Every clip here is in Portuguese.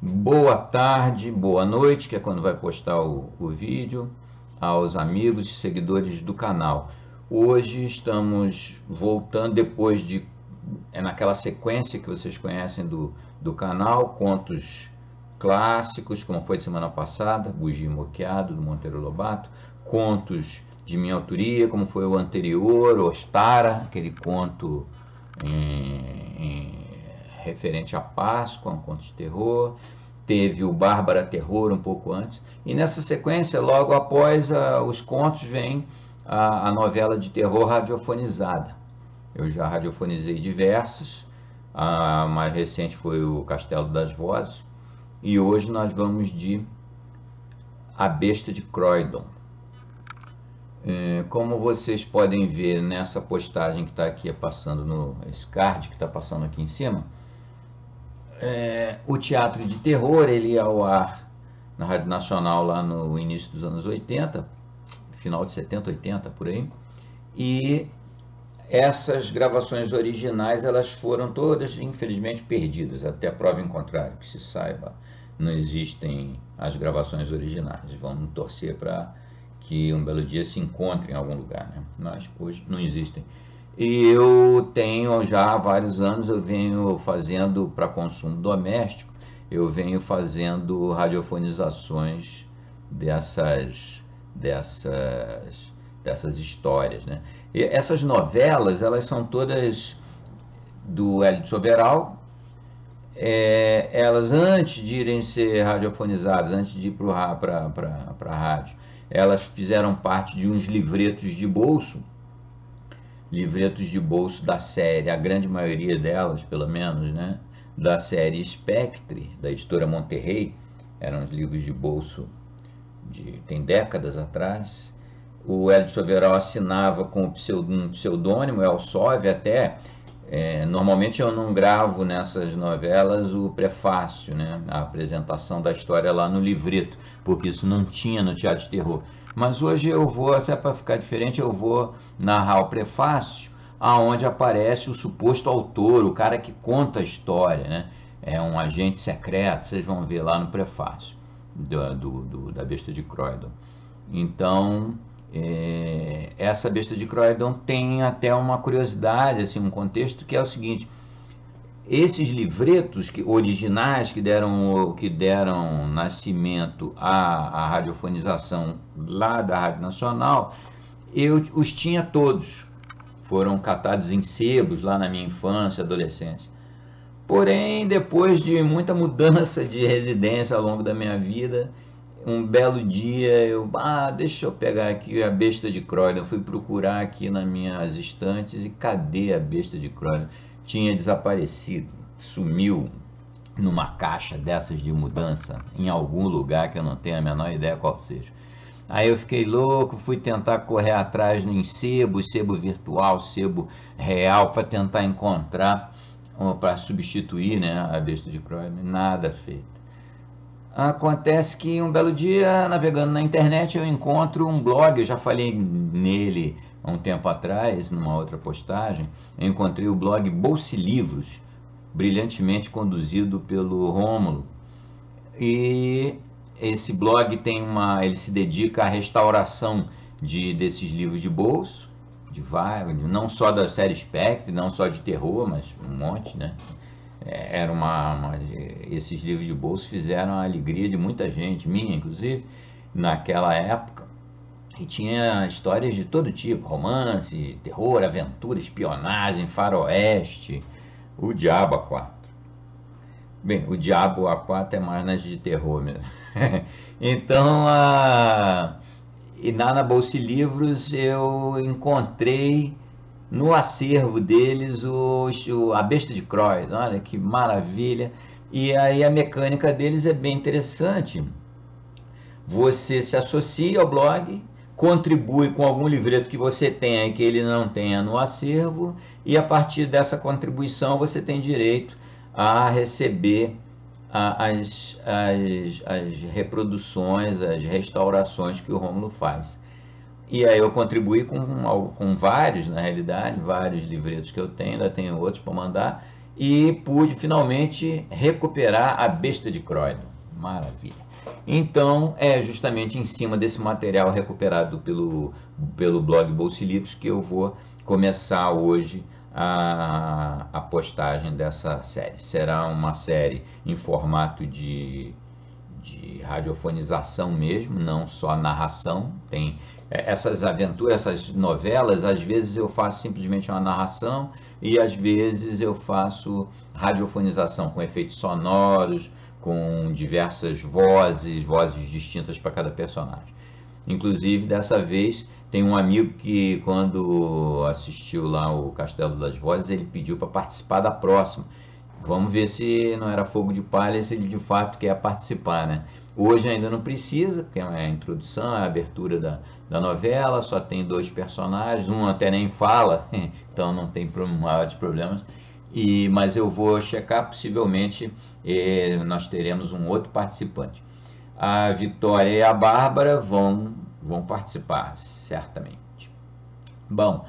Boa tarde, boa noite, que é quando vai postar o vídeo, aos amigos e seguidores do canal. Hoje estamos voltando depois de, naquela sequência que vocês conhecem do canal, contos clássicos, como foi semana passada, Bugio Moqueado, do Monteiro Lobato, contos de minha autoria, como foi o anterior, Ostara, aquele conto referente à Páscoa, um conto de terror. Teve o Bárbara Terror um pouco antes, e nessa sequência, logo após os contos, vem a novela de terror radiofonizada. Eu já radiofonizei diversas, a mais recente foi o Castelo das Vozes, e hoje nós vamos de A Besta de Croydon. Como vocês podem ver nessa postagem que está aqui passando no esse card que está passando aqui em cima, o teatro de terror ele ia ao ar na Rádio Nacional lá no início dos anos 80, final de 70, 80 por aí, e essas gravações originais elas foram todas infelizmente perdidas, até prova em contrário, que se saiba, não existem as gravações originais. Vamos torcer para que um belo dia se encontrem em algum lugar, né? Mas hoje não existem. E eu tenho já há vários anos, eu venho fazendo para consumo doméstico, eu venho fazendo radiofonizações dessas histórias, né? E essas novelas, elas são todas do Hélio de Soberal. Elas, antes de irem ser radiofonizadas, antes de ir para a rádio, elas fizeram parte de uns livretos de bolso da série, a grande maioria delas, pelo menos, né, da série Spectre, da editora Monterrey. Eram os livros de bolso tem décadas atrás. O Hélio de Soberal assinava com um pseudônimo, Elsov, até. Normalmente eu não gravo nessas novelas o prefácio, né, a apresentação da história lá no livreto, porque isso não tinha no teatro de terror. Mas hoje eu vou, até para ficar diferente, eu vou narrar o prefácio, aonde aparece o suposto autor, o cara que conta a história, né? É um agente secreto, vocês vão ver lá no prefácio da Besta de Croydon. Então, essa Besta de Croydon tem até uma curiosidade, assim, um contexto que é o seguinte: esses livretos originais que deram nascimento à radiofonização lá da Rádio Nacional, eu os tinha todos. Foram catados em sebos lá na minha infância, adolescência. Porém, depois de muita mudança de residência ao longo da minha vida, um belo dia deixa eu pegar aqui a Besta de Croydon. Eu fui procurar aqui nas minhas estantes e cadê a Besta de Croydon? Tinha desaparecido, sumiu numa caixa dessas de mudança em algum lugar que eu não tenho a menor ideia qual seja. Aí eu fiquei louco, fui tentar correr atrás em sebo virtual, sebo real, para tentar encontrar, para substituir, né, a Besta de Croydon. Nada feito. Acontece que um belo dia, navegando na internet, eu encontro um blog. Eu já falei nele há um tempo atrás, numa outra postagem. Eu encontrei o blog Bolsa Livros, brilhantemente conduzido pelo Rômulo. E esse blog ele se dedica à restauração desses livros de bolso, não só da série Spectre, não só de terror, mas um monte, né? Esses livros de bolso fizeram a alegria de muita gente, minha inclusive, naquela época. E tinha histórias de todo tipo: romance, terror, aventura, espionagem, faroeste, o Diabo A4. Bem, o Diabo A4 é mais nas de terror mesmo. Então, e na Bolsa Livros eu encontrei no acervo deles a Besta de Croydon. Olha que maravilha. E aí a mecânica deles é bem interessante. Você se associa ao blog, contribui com algum livreto que você tenha e que ele não tenha no acervo, e a partir dessa contribuição você tem direito a receber as reproduções, as restaurações que o Rômulo faz. E aí eu contribuí com vários, na realidade, vários livretos que eu tenho, ainda tenho outros para mandar, e pude finalmente recuperar A Besta de Croydon. Maravilha. Então, é justamente em cima desse material recuperado pelo blog Bolsa e Livros que eu vou começar hoje a postagem dessa série. Será uma série em formato de radiofonização mesmo, não só narração. Tem essas aventuras, essas novelas, às vezes eu faço simplesmente uma narração e às vezes eu faço radiofonização com efeitos sonoros, com diversas vozes distintas para cada personagem. Inclusive, dessa vez, tem um amigo que, quando assistiu lá o Castelo das Vozes, ele pediu para participar da próxima. Vamos ver se não era fogo de palha, se ele de fato quer participar, né? Hoje ainda não precisa, porque é a introdução, a abertura da novela, só tem 2 personagens, um até nem fala, então não tem maiores problemas. Mas eu vou checar, possivelmente nós teremos um outro participante. A Vitória e a Bárbara vão participar, certamente. Bom,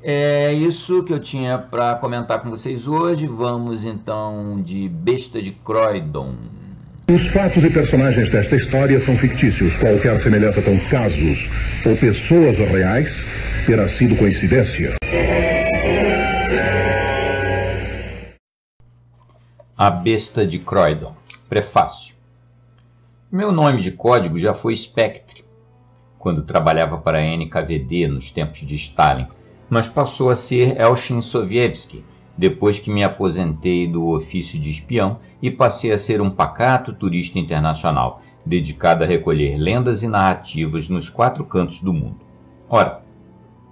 é isso que eu tinha para comentar com vocês hoje. Vamos então de Besta de Croydon. Os fatos e personagens desta história são fictícios. Qualquer semelhança com casos ou pessoas reais terá sido coincidência. A Besta de Croydon. Prefácio. Meu nome de código já foi Spectre, quando trabalhava para a NKVD nos tempos de Stalin, mas passou a ser Elshin Sovietsky, depois que me aposentei do ofício de espião e passei a ser um pacato turista internacional, dedicado a recolher lendas e narrativas nos 4 cantos do mundo. Ora,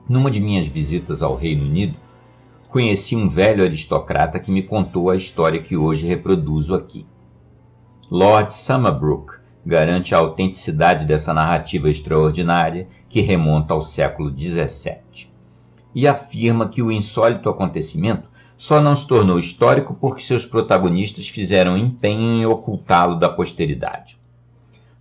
numa de minhas visitas ao Reino Unido, conheci um velho aristocrata que me contou a história que hoje reproduzo aqui. Lord Summerbrook garante a autenticidade dessa narrativa extraordinária que remonta ao século XVII. E afirma que o insólito acontecimento só não se tornou histórico porque seus protagonistas fizeram empenho em ocultá-lo da posteridade.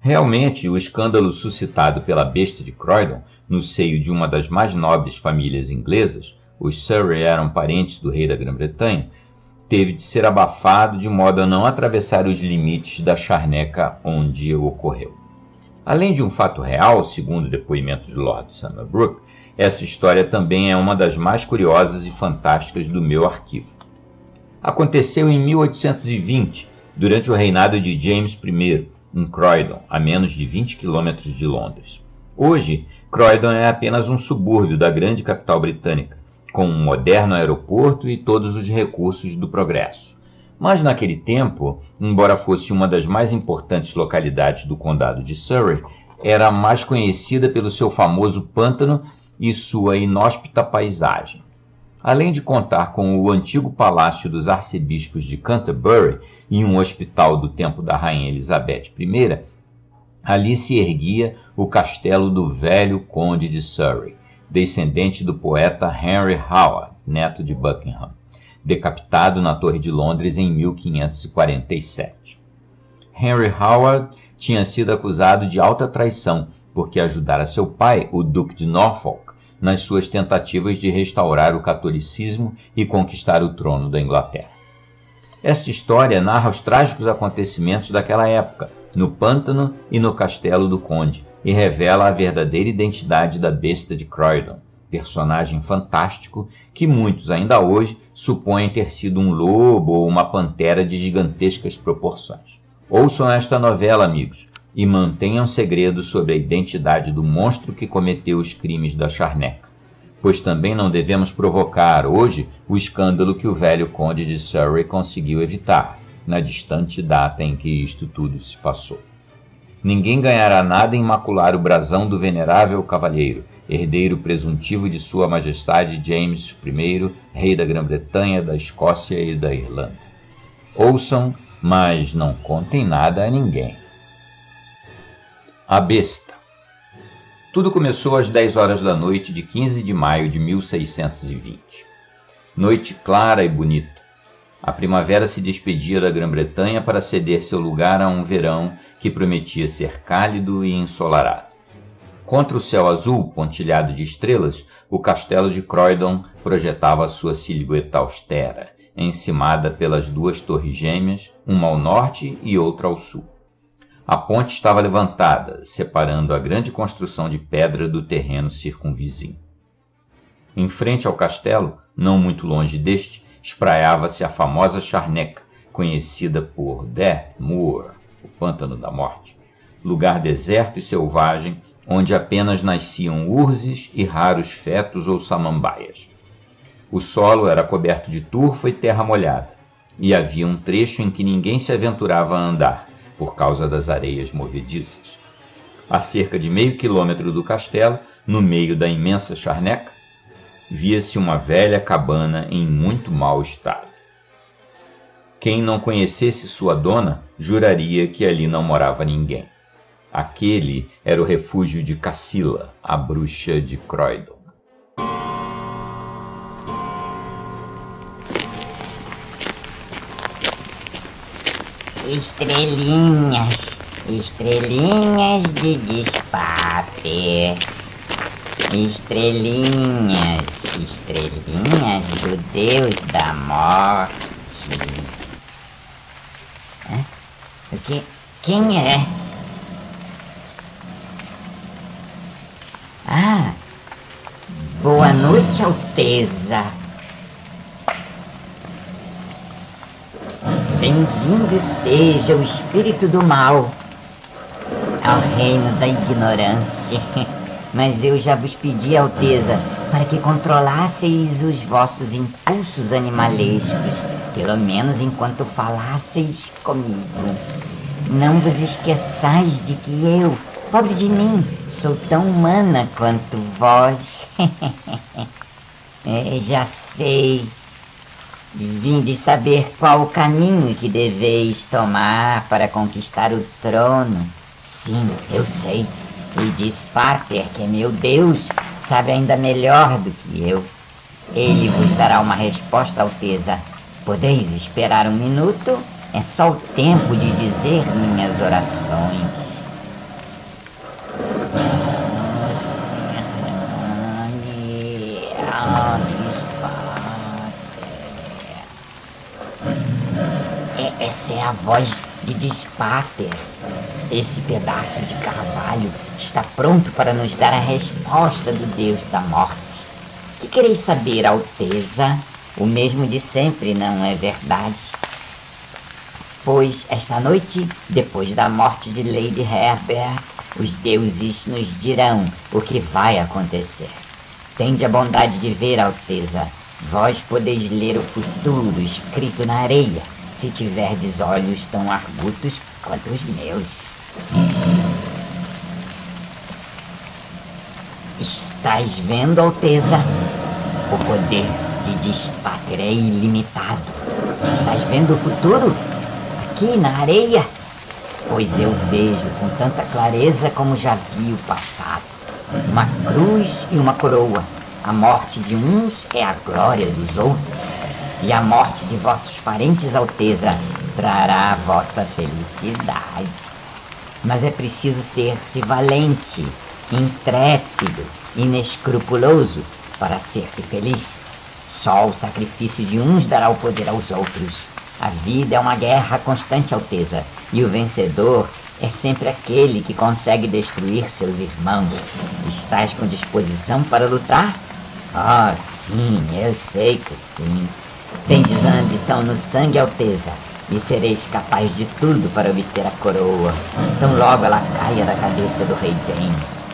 Realmente, o escândalo suscitado pela Besta de Croydon, no seio de uma das mais nobres famílias inglesas, os Surrey eram parentes do rei da Grã-Bretanha, teve de ser abafado de modo a não atravessar os limites da charneca onde ocorreu. Além de um fato real, segundo o depoimento de Lord Summerbrook, essa história também é uma das mais curiosas e fantásticas do meu arquivo. Aconteceu em 1820, durante o reinado de James I, em Croydon, a menos de 20 quilômetros de Londres. Hoje, Croydon é apenas um subúrbio da grande capital britânica, com um moderno aeroporto e todos os recursos do progresso. Mas naquele tempo, embora fosse uma das mais importantes localidades do condado de Surrey, era a mais conhecida pelo seu famoso pântano e sua inóspita paisagem. Além de contar com o antigo palácio dos arcebispos de Canterbury e um hospital do tempo da rainha Elizabeth I, ali se erguia o castelo do velho conde de Surrey, descendente do poeta Henry Howard, neto de Buckingham, decapitado na Torre de Londres em 1547. Henry Howard tinha sido acusado de alta traição porque ajudara seu pai, o Duque de Norfolk, nas suas tentativas de restaurar o catolicismo e conquistar o trono da Inglaterra. Esta história narra os trágicos acontecimentos daquela época, no pântano e no castelo do conde, e revela a verdadeira identidade da Besta de Croydon, personagem fantástico que muitos ainda hoje supõem ter sido um lobo ou uma pantera de gigantescas proporções. Ouçam esta novela, amigos, e mantenham segredo sobre a identidade do monstro que cometeu os crimes da charneca, pois também não devemos provocar hoje o escândalo que o velho conde de Surrey conseguiu evitar, na distante data em que isto tudo se passou. Ninguém ganhará nada em macular o brasão do venerável cavalheiro, herdeiro presuntivo de Sua Majestade James I, rei da Grã-Bretanha, da Escócia e da Irlanda. Ouçam, mas não contem nada a ninguém. A Besta. Tudo começou às 10 horas da noite de 15 de maio de 1620. Noite clara e bonita. A primavera se despedia da Grã-Bretanha para ceder seu lugar a um verão que prometia ser cálido e ensolarado. Contra o céu azul, pontilhado de estrelas, o castelo de Croydon projetava sua silhueta austera, encimada pelas duas torres gêmeas, uma ao norte e outra ao sul. A ponte estava levantada, separando a grande construção de pedra do terreno circunvizinho. Em frente ao castelo, não muito longe deste, espraiava-se a famosa charneca, conhecida por Death Moor, o Pântano da Morte, lugar deserto e selvagem onde apenas nasciam urzes e raros fetos ou samambaias. O solo era coberto de turfa e terra molhada, e havia um trecho em que ninguém se aventurava a andar, por causa das areias movediças. A cerca de meio quilômetro do castelo, no meio da imensa charneca, via-se uma velha cabana em muito mau estado. Quem não conhecesse sua dona, juraria que ali não morava ninguém. Aquele era o refúgio de Cassila, a bruxa de Croydon. Estrelinhas, estrelinhas de despater. Estrelinhas, estrelinhas do Deus da Morte. Hã? O que? Quem é? Ah, boa noite, Alteza. Bem-vindo seja o espírito do mal ao reino da ignorância. Mas eu já vos pedi, Alteza, para que controlasseis os vossos impulsos animalescos, pelo menos enquanto falasseis comigo. Não vos esqueçais de que eu, pobre de mim, sou tão humana quanto vós. Já sei. Vinde saber qual o caminho que deveis tomar para conquistar o trono. Sim, eu sei. E Despater, que é meu Deus, sabe ainda melhor do que eu. Ele vos dará uma resposta, Alteza. Podeis esperar um minuto? É só o tempo de dizer minhas orações. Essa é a voz de Despater. Esse pedaço de carvalho está pronto para nos dar a resposta do Deus da Morte. Que quereis saber, Alteza? O mesmo de sempre, não é verdade? Pois esta noite, depois da morte de Lady Herbert, os deuses nos dirão o que vai acontecer. Tende a bondade de ver, Alteza. Vós podeis ler o futuro escrito na areia, se tiverdes olhos tão argutos quanto os meus. Estás vendo, Alteza? O poder de Despater é ilimitado. Estás vendo o futuro? Aqui na areia? Pois eu vejo com tanta clareza como já vi o passado. Uma cruz e uma coroa. A morte de uns é a glória dos outros. E a morte de vossos parentes, Alteza, trará a vossa felicidade. Mas é preciso ser-se valente, intrépido, inescrupuloso para ser-se feliz. Só o sacrifício de uns dará o poder aos outros. A vida é uma guerra constante, Alteza, e o vencedor é sempre aquele que consegue destruir seus irmãos. Estás com disposição para lutar? Ah, sim, eu sei que sim. Tendes a ambição no sangue, Alteza, e sereis capaz de tudo para obter a coroa, tão logo ela caia da cabeça do rei James.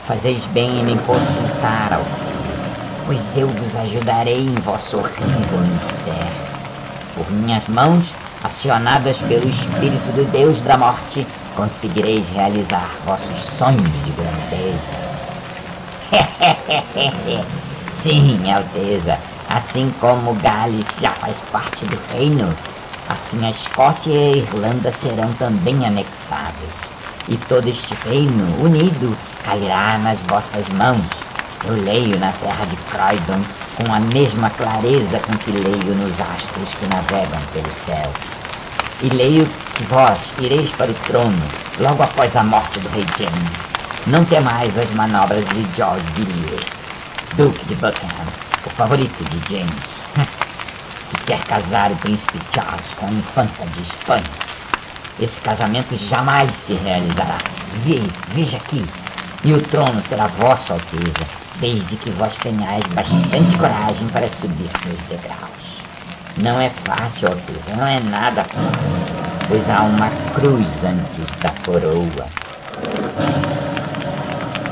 Fazeis bem em me consultar, Alteza, pois eu vos ajudarei em vosso horrível mistério. Por minhas mãos, acionadas pelo espírito do Deus da Morte, conseguireis realizar vossos sonhos de grandeza. Sim, Alteza. Assim como Gales já faz parte do reino, assim a Escócia e a Irlanda serão também anexadas. E todo este reino unido cairá nas vossas mãos. Eu leio na terra de Croydon com a mesma clareza com que leio nos astros que navegam pelo céu. E leio que vós ireis para o trono logo após a morte do rei James. Não temais as manobras de George Villiers, Duque de Buckingham, o favorito de James. que quer casar o príncipe Charles com a infanta de Espanha. Esse casamento jamais se realizará. Veja aqui. E o trono será vosso, Alteza, desde que vós tenhais bastante coragem para subir seus degraus. Não é fácil, Alteza, não é nada fácil, pois há uma cruz antes da coroa.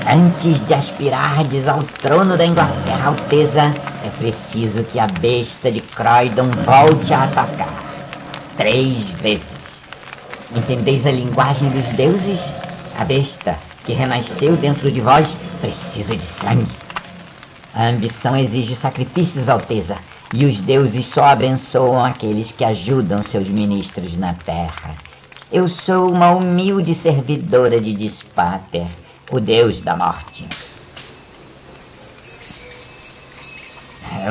Antes de aspirardes ao trono da Inglaterra, Alteza, é preciso que a besta de Croydon volte a atacar 3 vezes. Entendeis a linguagem dos deuses? A besta que renasceu dentro de vós precisa de sangue. A ambição exige sacrifícios, Alteza, e os deuses só abençoam aqueles que ajudam seus ministros na terra. Eu sou uma humilde servidora de Dispater, o deus da morte.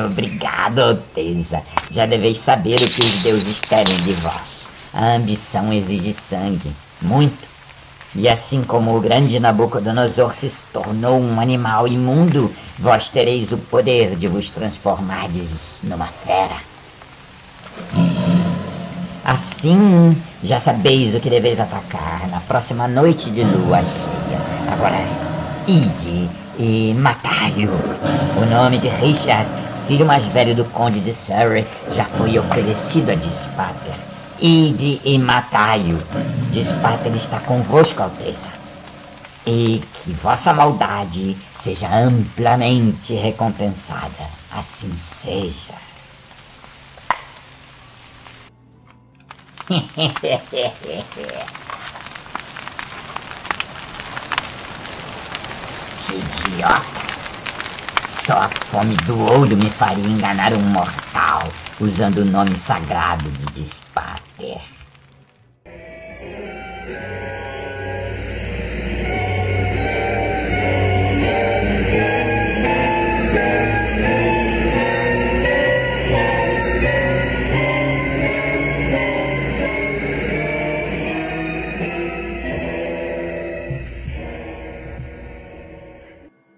Obrigado, Alteza. Já deveis saber o que os deuses querem de vós. A ambição exige sangue, muito. E assim como o grande Nabucodonosor se tornou um animal imundo, vós tereis o poder de vos transformardes numa fera. Assim, já sabeis o que deveis atacar na próxima noite de lua cheia. Agora, ide e matai-o. O nome de Richard, filho mais velho do conde de Surrey, já foi oferecido a Dispater. Ide e matai-o. Dispater está convosco, Alteza. E que vossa maldade seja amplamente recompensada. Assim seja. Idiota! Só a fome do ouro me faria enganar um mortal usando o nome sagrado de Dispater.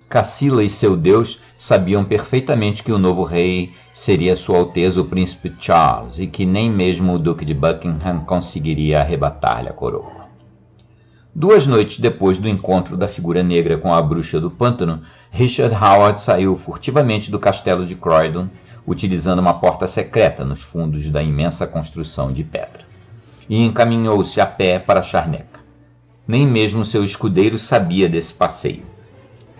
Cassila e seu deus sabiam perfeitamente que o novo rei seria Sua Alteza o Príncipe Charles e que nem mesmo o Duque de Buckingham conseguiria arrebatar-lhe a coroa. 2 noites depois do encontro da figura negra com a bruxa do pântano, Richard Howard saiu furtivamente do castelo de Croydon, utilizando uma porta secreta nos fundos da imensa construção de pedra, e encaminhou-se a pé para Charneca. Nem mesmo seu escudeiro sabia desse passeio.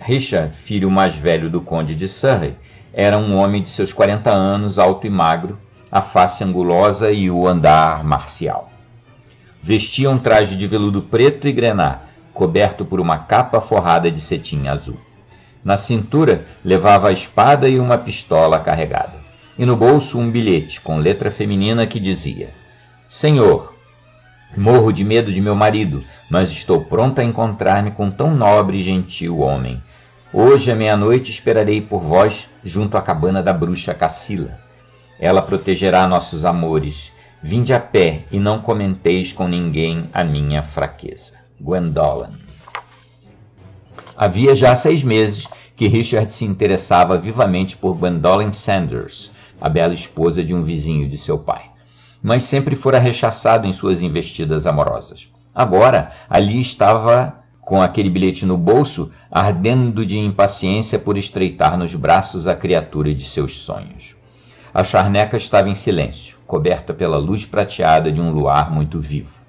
Richard, filho mais velho do conde de Surrey, era um homem de seus 40 anos, alto e magro, a face angulosa e o andar marcial. Vestia um traje de veludo preto e grená, coberto por uma capa forrada de cetim azul. Na cintura levava a espada e uma pistola carregada, e no bolso um bilhete com letra feminina que dizia: Senhor, morro de medo de meu marido, mas estou pronta a encontrar-me com tão nobre e gentil homem. Hoje à meia-noite esperarei por vós junto à cabana da bruxa Cassila. Ela protegerá nossos amores. Vinde a pé e não comenteis com ninguém a minha fraqueza. Gwendolen. Havia já 6 meses que Richard se interessava vivamente por Gwendolen Sanders, a bela esposa de um vizinho de seu pai, mas sempre fora rechaçado em suas investidas amorosas. Agora, ali estava, com aquele bilhete no bolso, ardendo de impaciência por estreitar nos braços a criatura de seus sonhos. A charneca estava em silêncio, coberta pela luz prateada de um luar muito vivo.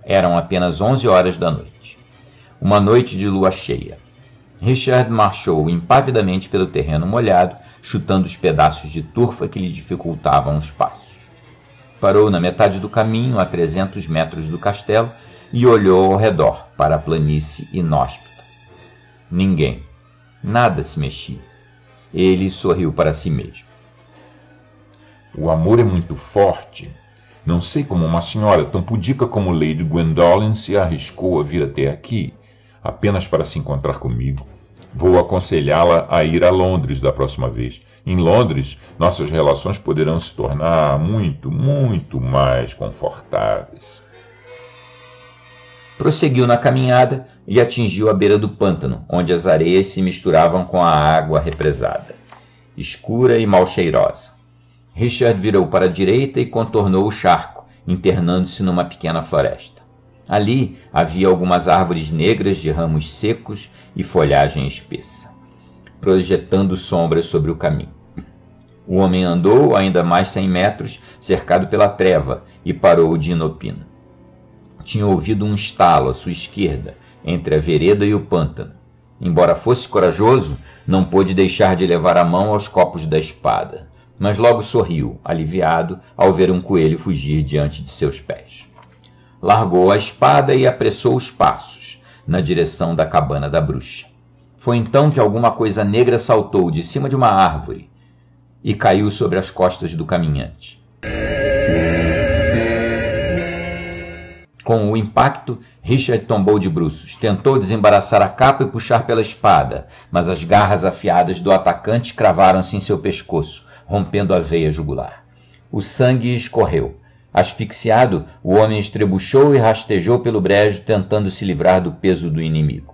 Eram apenas 11 horas da noite. Uma noite de lua cheia. Richard marchou impavidamente pelo terreno molhado, chutando os pedaços de turfa que lhe dificultavam os passos. Parou na metade do caminho, a 300 metros do castelo, e olhou ao redor para a planície inóspita. Ninguém. Nada se mexia. Ele sorriu para si mesmo. O amor é muito forte. Não sei como uma senhora tão pudica como Lady Gwendolen se arriscou a vir até aqui, apenas para se encontrar comigo. Vou aconselhá-la a ir a Londres da próxima vez. Em Londres, nossas relações poderão se tornar muito, muito mais confortáveis. Prosseguiu na caminhada e atingiu a beira do pântano, onde as areias se misturavam com a água represada, escura e mal cheirosa. Richard virou para a direita e contornou o charco, internando-se numa pequena floresta. Ali havia algumas árvores negras de ramos secos e folhagem espessa, projetando sombras sobre o caminho. O homem andou ainda mais 100 metros, cercado pela treva, e parou de inopino. Tinha ouvido um estalo à sua esquerda, entre a vereda e o pântano. Embora fosse corajoso, não pôde deixar de levar a mão aos copos da espada, mas logo sorriu, aliviado, ao ver um coelho fugir diante de seus pés. Largou a espada e apressou os passos, na direção da cabana da bruxa. Foi então que alguma coisa negra saltou de cima de uma árvore e caiu sobre as costas do caminhante. Com o impacto, Richard tombou de bruços. Tentou desembaraçar a capa e puxar pela espada, mas as garras afiadas do atacante cravaram-se em seu pescoço, rompendo a veia jugular. O sangue escorreu. Asfixiado, o homem estrebuchou e rastejou pelo brejo, tentando se livrar do peso do inimigo.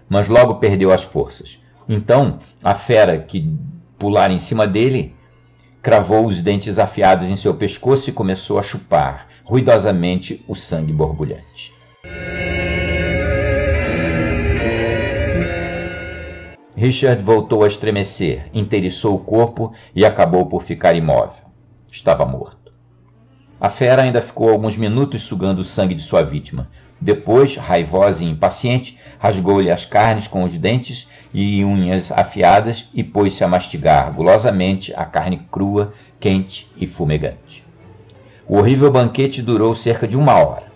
Mas logo perdeu as forças. Então, a fera que pulara em cima dele cravou os dentes afiados em seu pescoço e começou a chupar, ruidosamente, o sangue borbulhante. Richard voltou a estremecer, inteiriçou o corpo e acabou por ficar imóvel. Estava morto. A fera ainda ficou alguns minutos sugando o sangue de sua vítima. Depois, raivosa e impaciente, rasgou-lhe as carnes com os dentes e unhas afiadas e pôs-se a mastigar gulosamente a carne crua, quente e fumegante. O horrível banquete durou cerca de 1 hora.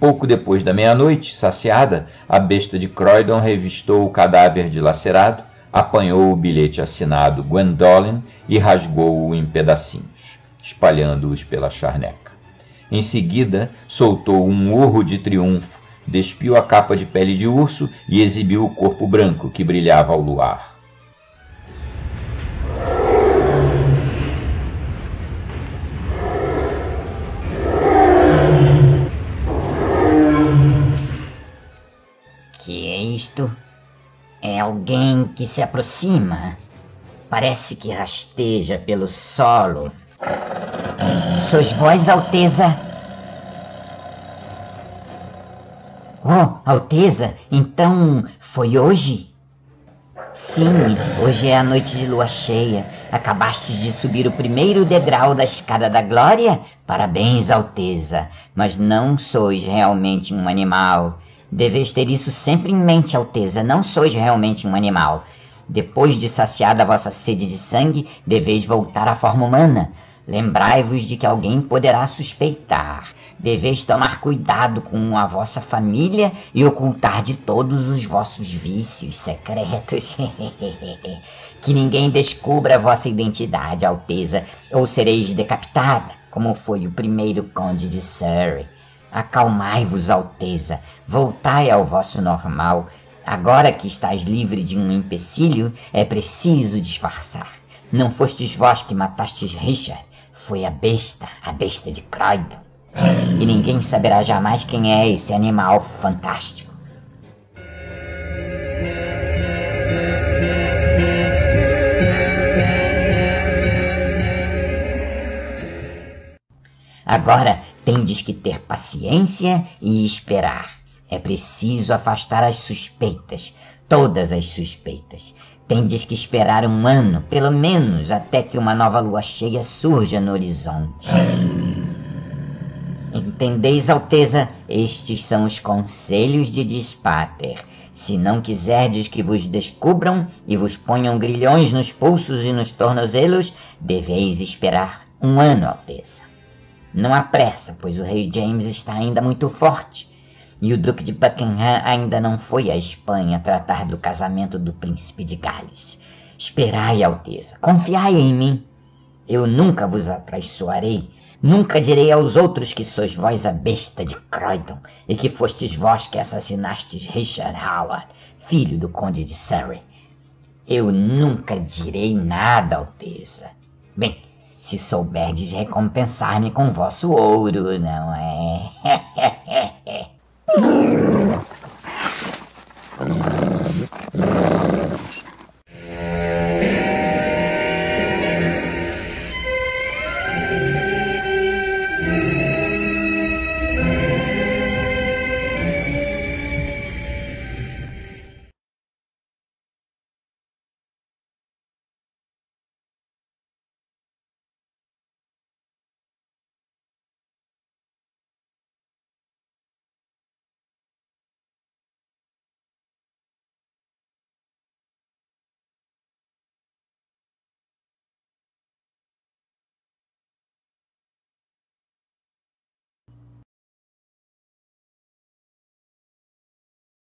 Pouco depois da meia-noite, saciada, a besta de Croydon revistou o cadáver dilacerado, apanhou o bilhete assinado Gwendolen e rasgou-o em pedacinhos, espalhando-os pela charneca. Em seguida, soltou um urro de triunfo, despiu a capa de pele de urso e exibiu o corpo branco que brilhava ao luar. Que é isto? É alguém que se aproxima. Parece que rasteja pelo solo. Sois vós, Alteza? Oh, Alteza, então foi hoje? Sim, hoje é a noite de lua cheia. Acabastes de subir o primeiro degrau da escada da glória? Parabéns, Alteza, mas não sois realmente um animal. Deveis ter isso sempre em mente, Alteza, não sois realmente um animal. Depois de saciada a vossa sede de sangue, deveis voltar à forma humana. Lembrai-vos de que alguém poderá suspeitar. Deveis tomar cuidado com a vossa família e ocultar de todos os vossos vícios secretos. Que ninguém descubra a vossa identidade, Alteza, ou sereis decapitada, como foi o primeiro conde de Surrey. Acalmai-vos, Alteza, voltai ao vosso normal. Agora que estáis livre de um empecilho, é preciso disfarçar. Não fostes vós que matastes Richard, foi a besta de Croydon. E ninguém saberá jamais quem é esse animal fantástico. Agora tendes que ter paciência e esperar. É preciso afastar as suspeitas, todas as suspeitas. Tendes que esperar 1 ano, pelo menos, até que uma nova lua cheia surja no horizonte. Entendeis, Alteza? Estes são os conselhos de Dispater. Se não quiserdes que vos descubram e vos ponham grilhões nos pulsos e nos tornozelos, deveis esperar 1 ano, Alteza. Não há pressa, pois o rei James está ainda muito forte. E o Duque de Buckingham ainda não foi à Espanha tratar do casamento do príncipe de Gales. Esperai, Alteza, confiai em mim. Eu nunca vos atraiçoarei. Nunca direi aos outros que sois vós a besta de Croydon e que fostes vós que assassinastes Richard Howard, filho do conde de Surrey. Eu nunca direi nada, Alteza. Bem, se souberdes recompensar-me com vosso ouro, não é?